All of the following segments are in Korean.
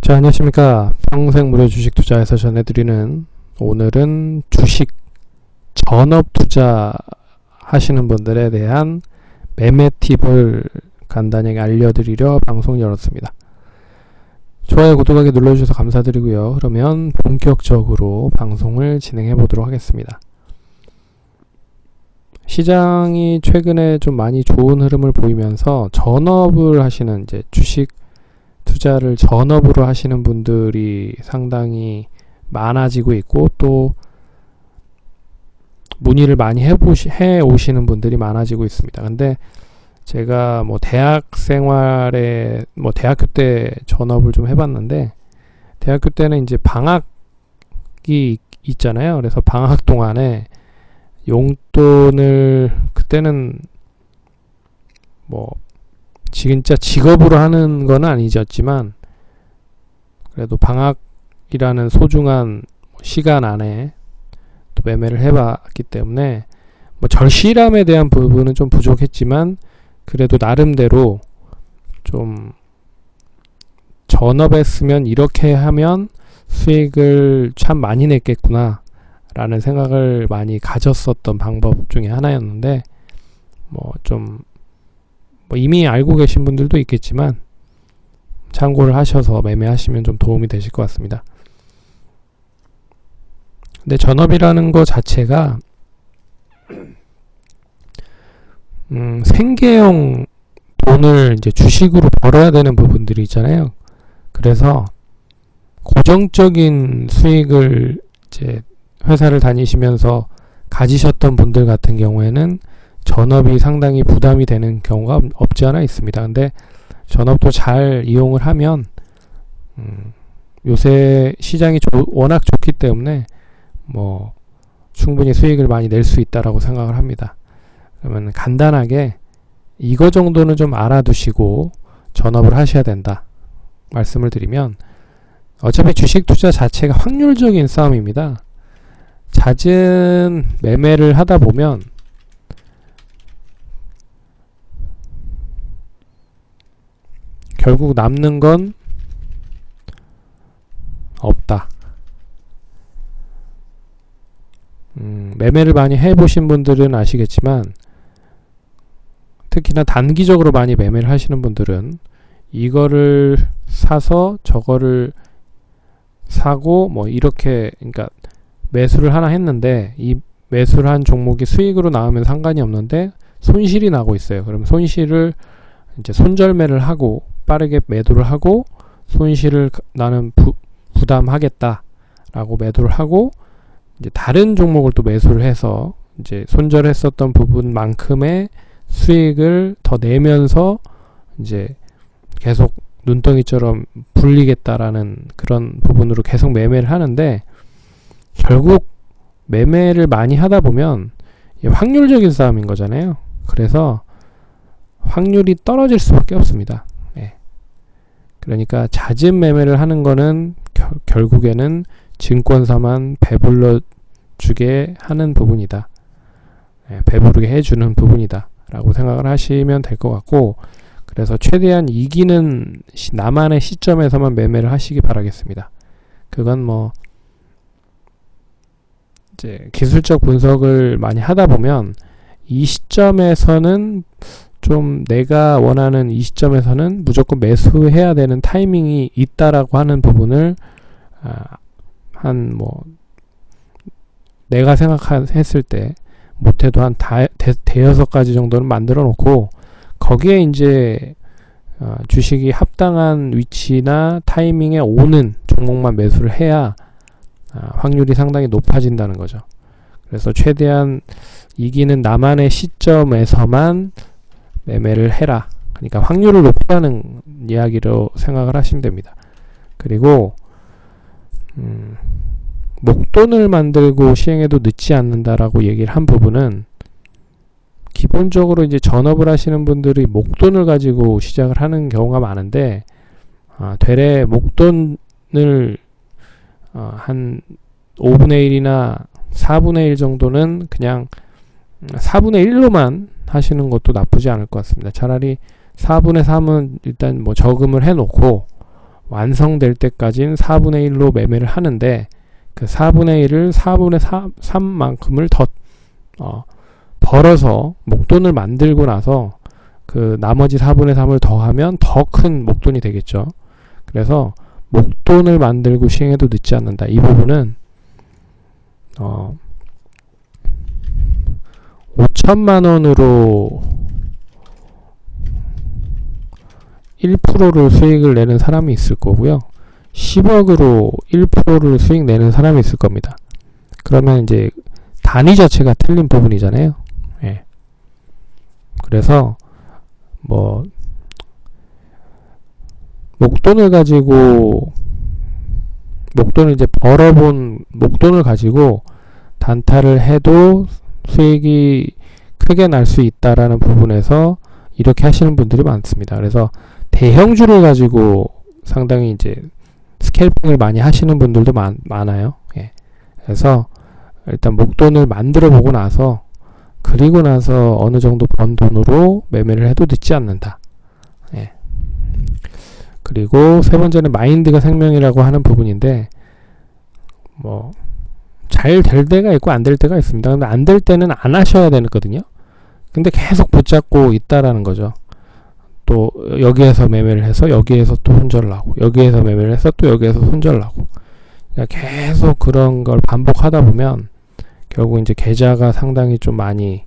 자, 안녕하십니까. 평생 무료 주식 투자에서 전해드리는, 오늘은 주식 전업 투자 하시는 분들에 대한 매매 팁을 간단히 알려드리려 방송 열었습니다. 좋아요, 구독하기 눌러주셔서 감사드리고요. 그러면 본격적으로 방송을 진행해 보도록 하겠습니다. 시장이 최근에 좀 많이 좋은 흐름을 보이면서 전업을 하시는, 이제 주식 투자를 전업으로 하시는 분들이 상당히 많아지고 있고, 또 문의를 많이 해 오시는 분들이 많아지고 있습니다. 근데 제가 대학 생활에 대학교 때 전업을 좀 해봤는데, 대학교 때는 이제 방학이 있잖아요. 그래서 방학 동안에 용돈을, 그때는 진짜 직업으로 하는 건 아니었지만 그래도 방학이라는 소중한 시간 안에 또 매매를 해봤기 때문에 절실함에 대한 부분은 좀 부족했지만, 그래도 나름대로 좀 전업했으면 이렇게 하면 수익을 참 많이 냈겠구나 라는 생각을 많이 가졌었던 방법 중에 하나였는데, 이미 알고 계신 분들도 있겠지만 참고를 하셔서 매매하시면 좀 도움이 되실 것 같습니다. 근데 전업이라는 거 자체가 생계형 돈을 이제 주식으로 벌어야 되는 부분들이 있잖아요. 그래서 고정적인 수익을 이제 회사를 다니시면서 가지셨던 분들 같은 경우에는 전업이 상당히 부담이 되는 경우가 없지 않아 있습니다. 근데 전업도 잘 이용을 하면 요새 시장이 워낙 좋기 때문에 충분히 수익을 많이 낼 수 있다라고 생각을 합니다. 그러면 간단하게 이거 정도는 좀 알아두시고 전업을 하셔야 된다 말씀을 드리면, 어차피 주식 투자 자체가 확률적인 싸움입니다. 잦은 매매를 하다 보면 결국 남는 건 없다. 매매를 많이 해보신 분들은 아시겠지만, 특히나 단기적으로 많이 매매를 하시는 분들은 이거를 사서 저거를 사고 이렇게, 그러니까 매수를 하나 했는데 이 매수를 한 종목이 수익으로 나오면 상관이 없는데 손실이 나고 있어요. 그럼 손실을 이제 손절매를 하고 빠르게 매도를 하고, 손실을 나는 부담하겠다 라고 매도를 하고, 이제 다른 종목을 또 매수를 해서 이제 손절했었던 부분만큼의 수익을 더 내면서 이제 계속 눈덩이처럼 불리겠다라는 그런 부분으로 계속 매매를 하는데, 결국 매매를 많이 하다 보면 확률적인 싸움인 거잖아요. 그래서 확률이 떨어질 수밖에 없습니다. 그러니까 잦은 매매를 하는 거는 결국에는 증권사만 배불러 주게 하는 부분이다. 배부르게 해주는 부분이다 라고 생각을 하시면 될 것 같고, 그래서 최대한 이기는 나만의 시점에서만 매매를 하시기 바라겠습니다. 그건 이제 기술적 분석을 많이 하다 보면 이 시점에서는 좀 내가 원하는 이 시점에서는 무조건 매수해야 되는 타이밍이 있다라고 하는 부분을 내가 생각했을 때 못해도 한 대여섯 가지 정도는 만들어 놓고, 거기에 이제 주식이 합당한 위치나 타이밍에 오는 종목만 매수를 해야 확률이 상당히 높아진다는 거죠. 그래서 최대한 이기는 나만의 시점에서만 매매를 해라. 그러니까 확률을 높이라는 이야기로 생각을 하시면 됩니다. 그리고 목돈을 만들고 시행해도 늦지 않는다라고 얘기를 한 부분은, 기본적으로 이제 전업을 하시는 분들이 목돈을 가지고 시작을 하는 경우가 많은데, 되레 목돈을 한 5분의 1이나 4분의 1 정도는 그냥 4분의 1로만 하시는 것도 나쁘지 않을 것 같습니다. 차라리 4분의 3은 일단 저금을 해놓고 완성될 때까지는 4분의 1로 매매를 하는데 그 4분의 1을 4분의 3만큼을 더 벌어서 목돈을 만들고 나서 그 나머지 4분의 3을 더하면 더 큰 목돈이 되겠죠. 그래서 목돈을 만들고 시행해도 늦지 않는다. 이 부분은 5천만 원으로 1%를 수익을 내는 사람이 있을 거고요. 10억으로 1%를 수익 내는 사람이 있을 겁니다. 그러면 이제 단위 자체가 틀린 부분이잖아요. 예. 그래서 뭐 목돈을 가지고 목돈을 이제 벌어본 목돈을 가지고 단타를 해도 수익이 크게 날 수 있다라는 부분에서 이렇게 하시는 분들이 많습니다. 그래서 대형주를 가지고 상당히 이제 스캘핑을 많이 하시는 분들도 많아요. 예. 그래서 일단 목돈을 만들어 보고 나서 그리고 나서 어느 정도 번 돈으로 매매를 해도 늦지 않는다. 예. 그리고 세 번째는 마인드가 생명이라고 하는 부분인데 뭐 잘 될 때가 있고 안 될 때가 있습니다. 근데 안 될 때는 안 하셔야 되거든요. 근데 계속 붙잡고 있다라는 거죠. 또 여기에서 매매를 해서 여기에서 또 손절을 하고 여기에서 매매를 해서 또 여기에서 손절을 하고 그러니까 계속 그런 걸 반복하다 보면 결국 이제 계좌가 상당히 좀 많이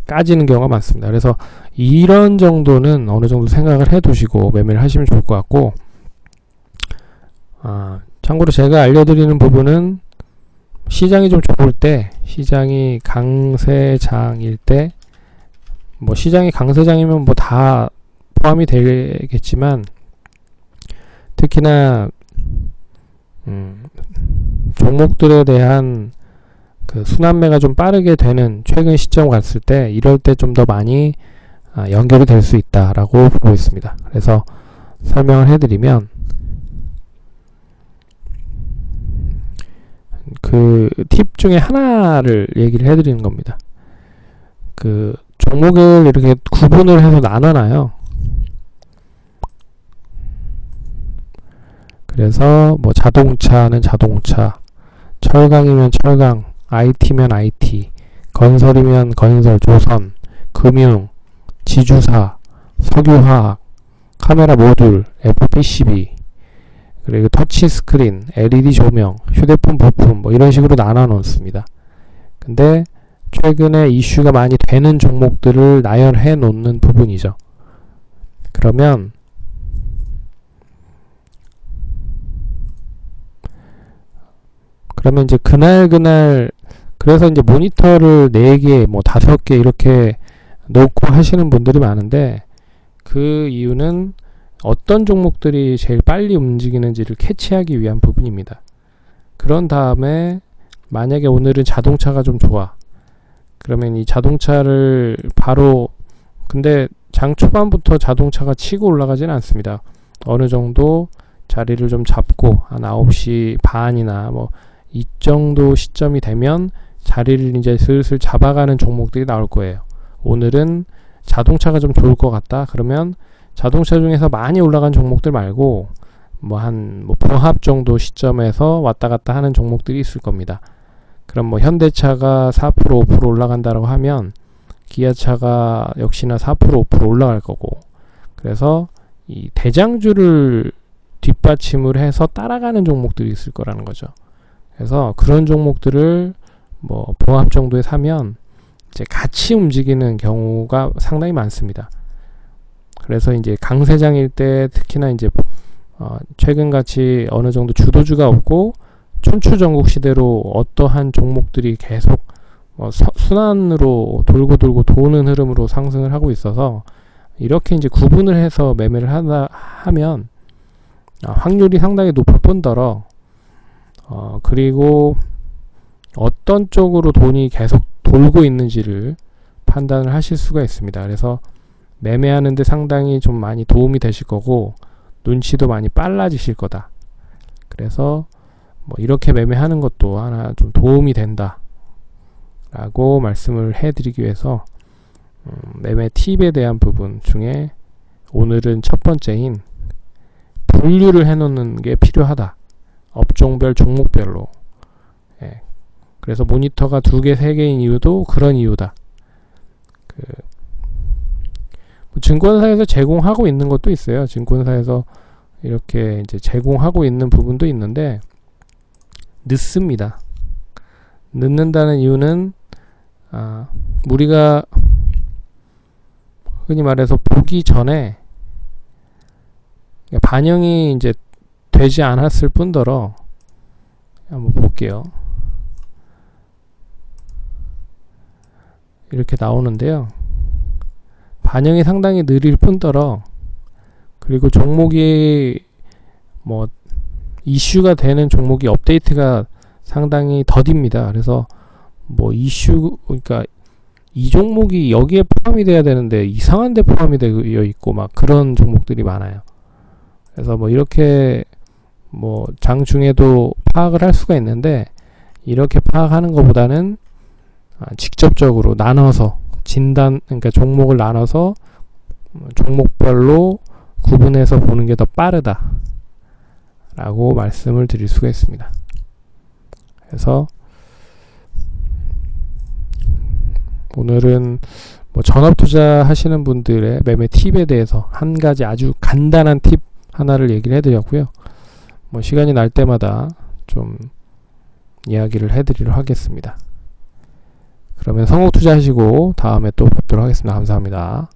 까지는 경우가 많습니다. 그래서 이런 정도는 어느 정도 생각을 해 두시고 매매를 하시면 좋을 것 같고 참고로 제가 알려드리는 부분은 시장이 좀 좋을 때 시장이 강세장일 때 뭐 시장이 강세장이면 뭐 다 포함이 되겠지만 특히나 종목들에 대한 그 순환매가 좀 빠르게 되는 최근 시점 갔을 때 이럴 때 좀 더 많이 연결이 될 수 있다라고 보고 있습니다. 그래서 설명을 해드리면 그 팁 중에 하나를 얘기를 해드리는 겁니다. 그 종목을 이렇게 구분을 해서 나눠놔요. 그래서 뭐 자동차는 자동차, 철강이면 철강, IT면 IT, 건설이면 건설, 조선, 금융, 지주사, 석유화학, 카메라 모듈, FPCB, 그리고 터치스크린, LED 조명, 휴대폰 부품 뭐 이런 식으로 나눠 놓습니다. 근데 최근에 이슈가 많이 되는 종목들을 나열해 놓는 부분이죠. 그러면 이제 그날 그래서 이제 모니터를 4개 뭐 5개 이렇게 놓고 하시는 분들이 많은데 그 이유는 어떤 종목들이 제일 빨리 움직이는지를 캐치하기 위한 부분입니다. 그런 다음에 만약에 오늘은 자동차가 좀 좋아. 그러면 이 자동차를 바로 근데 장 초반부터 자동차가 치고 올라가지는 않습니다. 어느 정도 자리를 좀 잡고 한 9시 반이나 뭐 이 정도 시점이 되면 자리를 이제 슬슬 잡아가는 종목들이 나올 거예요. 오늘은 자동차가 좀 좋을 것 같다. 그러면 자동차 중에서 많이 올라간 종목들 말고 뭐 한 봉합 정도 시점에서 왔다 갔다 하는 종목들이 있을 겁니다. 그럼 뭐 현대차가 4% 5% 올라간다고 하면 기아차가 역시나 4% 5% 올라갈 거고 그래서 이 대장주를 뒷받침을 해서 따라가는 종목들이 있을 거라는 거죠. 그래서 그런 종목들을 뭐 봉합 정도에 사면 이제 같이 움직이는 경우가 상당히 많습니다. 그래서 이제 강세장일 때 특히나 이제 최근같이 어느 정도 주도주가 없고 춘추전국 시대로 어떠한 종목들이 계속 순환으로 돌고 도는 흐름으로 상승을 하고 있어서 이렇게 이제 구분을 해서 매매를 하면 확률이 상당히 높을 뿐더러 그리고 어떤 쪽으로 돈이 계속 돌고 있는지를 판단을 하실 수가 있습니다. 그래서 매매하는데 상당히 좀 많이 도움이 되실 거고 눈치도 많이 빨라지실 거다. 그래서 뭐 이렇게 매매하는 것도 하나 좀 도움이 된다 라고 말씀을 해드리기 위해서 매매 팁에 대한 부분 중에 오늘은 첫 번째인 분류를 해놓는 게 필요하다. 업종별, 종목별로. 예. 그래서 모니터가 2개, 3개인 이유도 그런 이유다. 뭐 증권사에서 제공하고 있는 것도 있어요. 증권사에서 이렇게 이제 제공하고 있는 부분도 있는데 늦습니다. 늦는다는 이유는 우리가 흔히 말해서 보기 전에 반영이 이제 되지 않았을 뿐더러 한번 볼게요. 이렇게 나오는데요. 반영이 상당히 느릴 뿐더러 그리고 종목이 뭐 이슈가 되는 종목이 업데이트가 상당히 더딥니다. 그래서 뭐 그러니까 이 종목이 여기에 포함이 돼야 되는데 이상한 데 포함이 되어 있고 막 그런 종목들이 많아요. 그래서 뭐 이렇게 뭐 장중에도 파악을 할 수가 있는데 이렇게 파악하는 것보다는 직접적으로 나눠서 그러니까 종목을 나눠서 종목별로 구분해서 보는 게 더 빠르다 라고 말씀을 드릴 수가 있습니다. 그래서 오늘은 뭐 전업 투자 하시는 분들의 매매 팁에 대해서 한 가지 아주 간단한 팁 하나를 얘기를 해드렸고요. 뭐 시간이 날 때마다 좀 이야기를 해드리도록 하겠습니다. 그러면 성공 투자하시고 다음에 또 뵙도록 하겠습니다. 감사합니다.